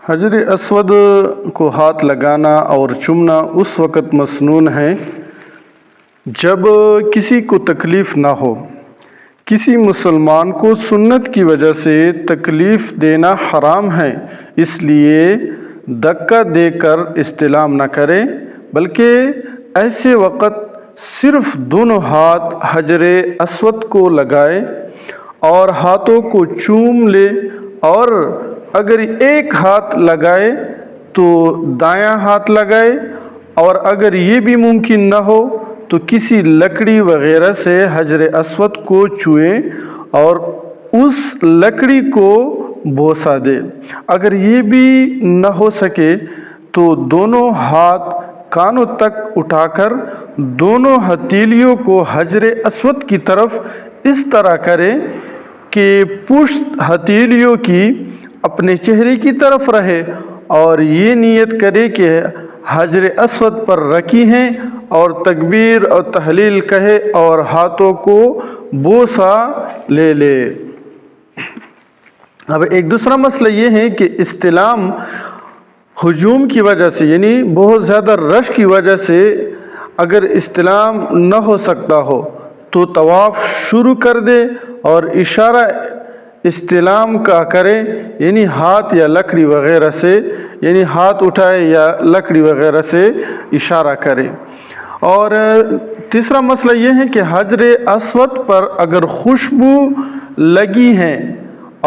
حجر اسود کو ہاتھ لگانا اور چومنا اس وقت مسنون ہے جب کسی کو تکلیف نہ ہو۔ کسی مسلمان کو سنت کی وجہ سے تکلیف دینا حرام ہے، اس لیے دھکا دے کر استلام نہ کرے، بلکہ ایسے وقت صرف دونوں ہاتھ حجر اسود کو لگائے اور ہاتھوں کو چوم لے، اور اگر ایک ہاتھ لگائے تو دایاں ہاتھ لگائے، اور اگر یہ بھی ممکن نہ ہو تو کسی لکڑی وغیرہ سے حجر اسود کو چھوئے اور اس لکڑی کو بوسہ دے۔ اگر یہ بھی نہ ہو سکے تو دونوں ہاتھ کانوں تک اٹھا کر دونوں ہتھیلیوں کو حجر اسود کی طرف اس طرح کرے کہ پشت ہتھیلیوں کی اپنے چہرے کی طرف رہے، اور یہ نیت کرے کہ حجر اسود پر رکھی ہیں، اور تکبیر اور تحلیل کہے اور ہاتھوں کو بوسہ لے لے۔ اب ایک دوسرا مسئلہ یہ ہے کہ استلام ہجوم کی وجہ سے، یعنی بہت زیادہ رش کی وجہ سے اگر استلام نہ ہو سکتا ہو تو طواف شروع کر دے اور اشارہ استلام کا کرے، یعنی ہاتھ یا لکڑی وغیرہ سے، یعنی ہاتھ اٹھائے یا لکڑی وغیرہ سے اشارہ کرے۔ اور تیسرا مسئلہ یہ ہے کہ حجر اسود پر اگر خوشبو لگی ہے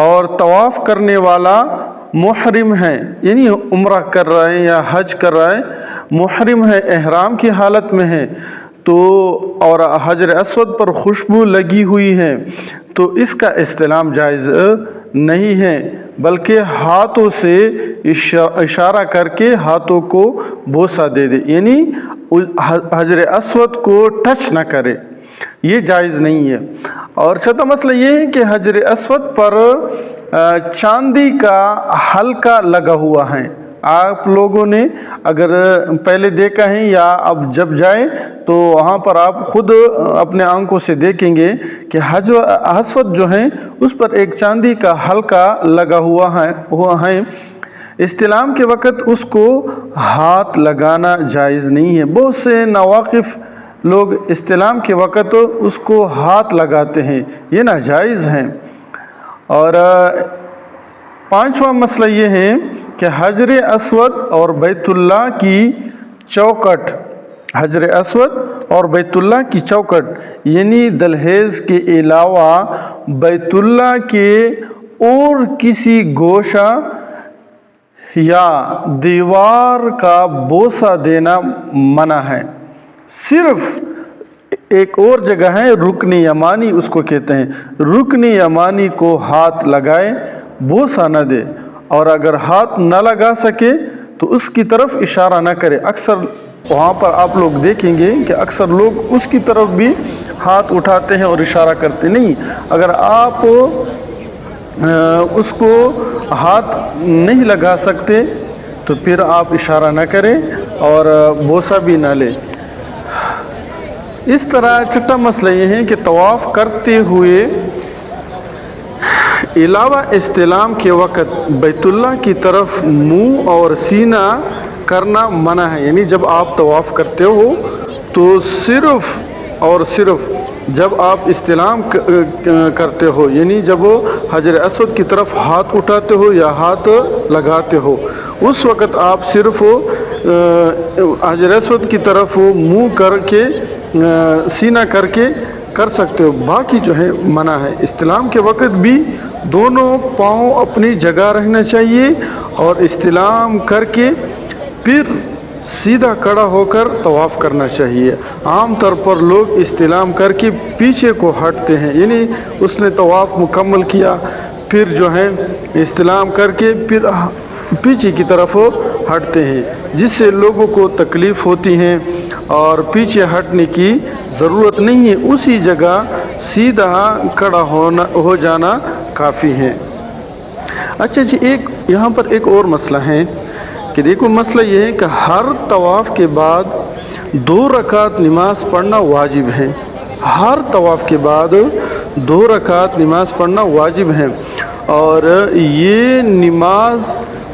اور طواف کرنے والا محرم ہے، یعنی عمرہ کر رہا ہے یا حج کر رہا ہے، محرم ہے، احرام کی حالت میں ہے، تو اور حجر اسود پر خوشبو لگی ہوئی ہے تو اس کا استلام جائز نہیں ہے، بلکہ ہاتھوں سے اشارہ کر کے ہاتھوں کو بوسہ دے دے، یعنی حجر اسود کو ٹچ نہ کرے، یہ جائز نہیں ہے۔ اور چوتھا مسئلہ یہ ہے کہ حجر اسود پر چاندی کا حلقہ لگا ہوا ہے۔ آپ لوگوں نے اگر پہلے دیکھا ہے یا اب جب جائیں تو وہاں پر آپ خود اپنے آنکھوں سے دیکھیں گے کہ حجر اسود جو ہے اس پر ایک چاندی کا حلقہ لگا ہوا ہے۔ استلام کے وقت اس کو ہاتھ لگانا جائز نہیں ہے۔ بہت سے ناواقف لوگ استلام کے وقت اس کو ہاتھ لگاتے ہیں، یہ ناجائز ہیں۔ اور پانچواں مسئلہ یہ ہے کہ حجر اسود اور بیت اللہ کی چوکھٹ، حجر اسود اور بیت اللہ کی چوکھٹ یعنی دہلیز کے علاوہ بیت اللہ کے اور کسی گوشہ یا دیوار کا بوسہ دینا منع ہے۔ صرف ایک اور جگہ ہے رکن یمانی، اس کو کہتے ہیں، رکن یمانی کو ہاتھ لگائے، بوسہ نہ دے، اور اگر ہاتھ نہ لگا سکے تو اس کی طرف اشارہ نہ کرے۔ اکثر وہاں پر آپ لوگ دیکھیں گے کہ اکثر لوگ اس کی طرف بھی ہاتھ اٹھاتے ہیں اور اشارہ کرتے نہیں۔ اگر آپ اس کو ہاتھ نہیں لگا سکتے تو پھر آپ اشارہ نہ کریں اور بوسہ بھی نہ لیں۔ اس طرح چھٹا مسئلہ یہ ہے کہ طواف کرتے ہوئے علاوہ استلام کے وقت بیت اللہ کی طرف منہ اور سینہ کرنا منع ہے، یعنی جب آپ طواف کرتے ہو تو صرف اور صرف جب آپ استلام کرتے ہو، یعنی جب حجر اسود کی طرف ہاتھ اٹھاتے ہو یا ہاتھ لگاتے ہو، اس وقت آپ صرف حجر اسود کی طرف منہ کر کے سینہ کر کے کر سکتے ہو، باقی جو ہے منع ہے۔ استلام کے وقت بھی دونوں پاؤں اپنی جگہ رہنا چاہیے اور استلام کر کے پھر سیدھا کھڑا ہو کر طواف کرنا چاہیے۔ عام طور پر لوگ استلام کر کے پیچھے کو ہٹتے ہیں، یعنی اس نے طواف مکمل کیا پھر جو ہے استلام کر کے پھر پیچھے کی طرف ہٹتے ہیں، جس سے لوگوں کو تکلیف ہوتی ہے اور پیچھے ہٹنے کی ضرورت نہیں ہے، اسی جگہ سیدھا کھڑا ہو جانا کافی ہے۔ اچھا جی، یہاں پر ایک اور مسئلہ ہے کہ دیکھو، مسئلہ یہ ہے کہ ہر طواف کے بعد 2 رکعت نماز پڑھنا واجب ہے۔ ہر طواف کے بعد 2 رکعت نماز پڑھنا واجب ہے، اور یہ نماز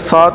7